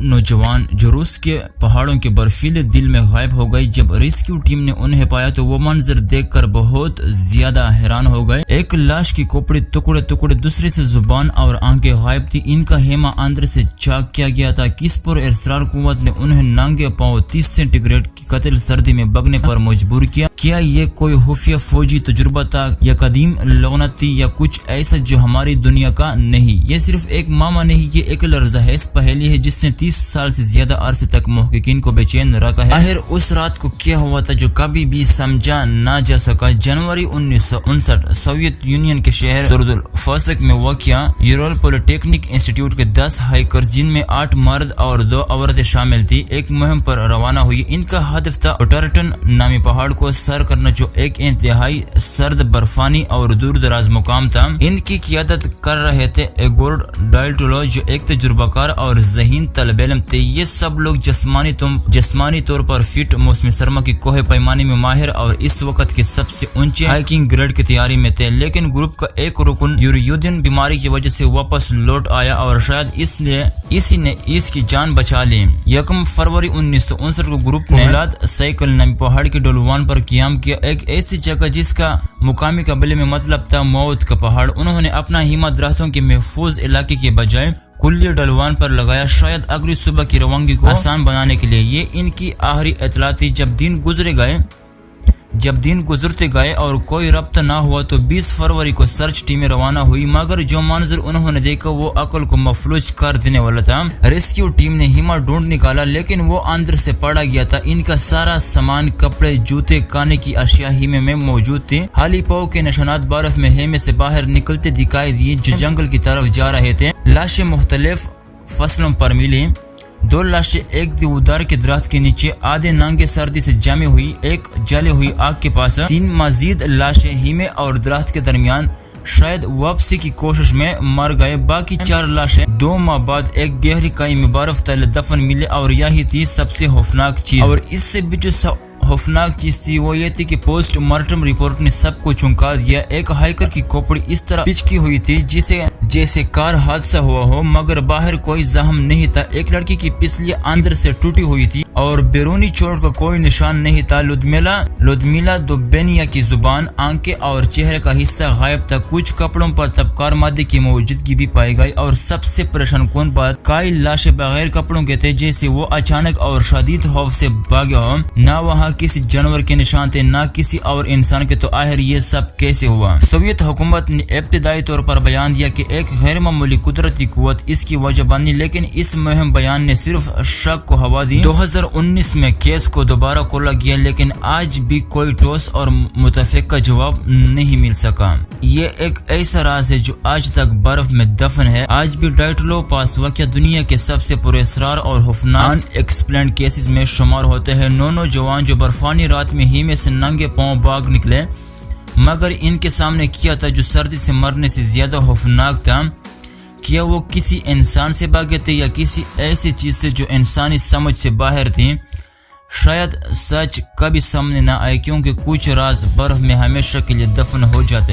نوجوان جو روس کے پہاڑوں کے برفیلے دل میں غائب ہو گئے، جب ریسکیو ٹیم نے انہیں پایا تو وہ منظر دیکھ کر بہت زیادہ حیران ہو گئے۔ ایک لاش کی کھوپڑی ٹکڑے ٹکڑے، دوسرے سے زبان اور آنکھیں غائب تھی، ان کا ہیمہ اندر سے چاک کیا گیا تھا۔ کس پر اصرار قوت نے انہیں ننگے پاؤں 30 سینٹی گریڈ کی قتل سردی میں بھگنے پر مجبور کیا؟ کیا یہ کوئی خفیہ فوجی تجربہ تھا یا قدیم لعنت تھی یا کچھ ایسا جو ہماری دنیا کا نہیں؟ یہ صرف ایک معمہ نہیں، یہ ایک لرزہیز پہیلی ہے جس نے 30 سال سے زیادہ عرصے تک محققین کو بے چین رکھا ہے۔ آخر اس رات کو کیا ہوا تھا جو کبھی بھی سمجھا نہ جا سکا؟ جنوری 1959 سوویت یونین کے شہر سردلفسک میں واقع یورل پولی ٹیکنک انسٹی ٹیوٹ کے 10 ہائیکرز جن میں 8 مرد اور 2 عورتیں شامل تھی ایک مہم پر روانہ ہوئی۔ ان کا ہدف تھا ٹارٹن نامی پہاڑ کو سر کرنا جو ایک انتہائی سرد برفانی اور دور دراز مقام تھا۔ ان کی قیادت کر رہے تھے ایگور ڈائلٹولو جو ایک تجربہ کار اور ذہین طالب علم تھے۔ یہ سب لوگ جسمانی طور پر فٹ، موسم سرما کی کوہ پیمانے میں ماہر اور اس وقت کے سب سے اونچے ہائیکنگ گریڈ کی تیاری میں تھے، لیکن گروپ کا ایک رکن یوریودن بیماری کی وجہ سے واپس لوٹ آیا اور شاید اسی نے اس کی جان بچا لی۔ 1 فروری 1959 کو گروپ نے ولاد سائیکل نامی پہاڑ کے ڈولوان پر قیام کیا، ایک ایسی جگہ جس کا مقامی قبیلے میں مطلب تھا موت کا پہاڑ۔ انہوں نے اپنا ہیمہ درختوں کے محفوظ علاقے کے بجائے کلیہ ڈلوان پر لگایا، شاید اگلی صبح کی روانگی کو آسان بنانے کے لیے۔ یہ ان کی آخری اطلاع تھی۔ جب دن گزرتے گئے اور کوئی رابطہ نہ ہوا تو 20 فروری کو سرچ ٹیمیں روانہ ہوئی، مگر جو منظر انہوں نے دیکھا وہ عقل کو مفلوج کر دینے والا تھا۔ ریسکیو ٹیم نے ہیمہ ڈھونڈ نکالا لیکن وہ اندر سے پڑا گیا تھا۔ ان کا سارا سامان، کپڑے، جوتے، کھانے کی اشیاء ہیمے میں موجود تھی۔ خالی پاؤں کے نشانات برف میں ہیمے سے باہر نکلتے دکھائی دیے جو جنگل کی طرف جا رہے تھے۔ لاشیں مختلف فصلوں پر ملی، 2 لاشیں ایک دیودار کے درخت کے نیچے آدھے ننگے سردی سے جمی ہوئی ایک جلی ہوئی آگ کے پاس، 3 مزید لاشیں ہیمے اور درخت کے درمیان شاید واپسی کی کوشش میں مر گئے، باقی 4 لاشیں 2 ماہ بعد ایک گہری کائی میں برف تلے دفن ملے، اور یہی تھی سب سے خوفناک چیز۔ اور اس سے بھی جو خوفناک چیز تھی وہ یہ تھی کہ پوسٹ مارٹم رپورٹ نے سب کو چونکا دیا۔ ایک ہائیکر کی کھوپڑی اس طرح پچکی ہوئی تھی جیسے کار حادثہ ہوا ہو، مگر باہر کوئی زخم نہیں تھا۔ ایک لڑکی کی پسلی اندر سے ٹوٹی ہوئی تھی اور بیرونی چوٹ کا کوئی نشان نہیں تھا۔ لودمیلا دوبینیا کی زبان، آنکھیں اور چہرے کا حصہ غائب تھا۔ کچھ کپڑوں پر تبکار مادے کی موجودگی بھی پائی گئی، اور سب سے پریشان کن بات، کئی لاشیں بغیر کپڑوں کے تھے، جیسے وہ اچانک اور شدید خوف سے بھاگے ہو۔ نہ وہاں کسی جانور کے نشان تھے نہ کسی اور انسان کے۔ تو آخر یہ سب کیسے ہوا؟ سوویت حکومت نے ابتدائی طور پر بیان دیا کہ ایک غیر معمولی قدرتی قوت اس کی وجہ بنی، لیکن اس مہم بیان نے صرف شک کو ہوا دی۔ 2019 میں کیس کو دوبارہ کھولا گیا، لیکن آج بھی کوئی ٹھوس اور متفقہ جواب نہیں مل سکا۔ یہ ایک ایسا راز ہے جو آج تک برف میں دفن ہے۔ آج بھی ڈائلٹولو پاس واقع دنیا کے سب سے پراسرار اور خوفناک ایکسپلینڈ کیسز میں شمار ہوتے ہیں۔ 9 نوجوان جو برفانی رات میں ہیمے سے ننگے پاؤں بھاگ نکلے، مگر ان کے سامنے کیا تھا جو سردی سے مرنے سے زیادہ خوفناک تھا؟ کیا وہ کسی انسان سے بھاگے تھے یا کسی ایسی چیز سے جو انسانی سمجھ سے باہر تھی؟ شاید سچ کبھی سامنے نہ آئے، کیونکہ کچھ راز برف میں ہمیشہ کے لیے دفن ہو جاتے ہیں۔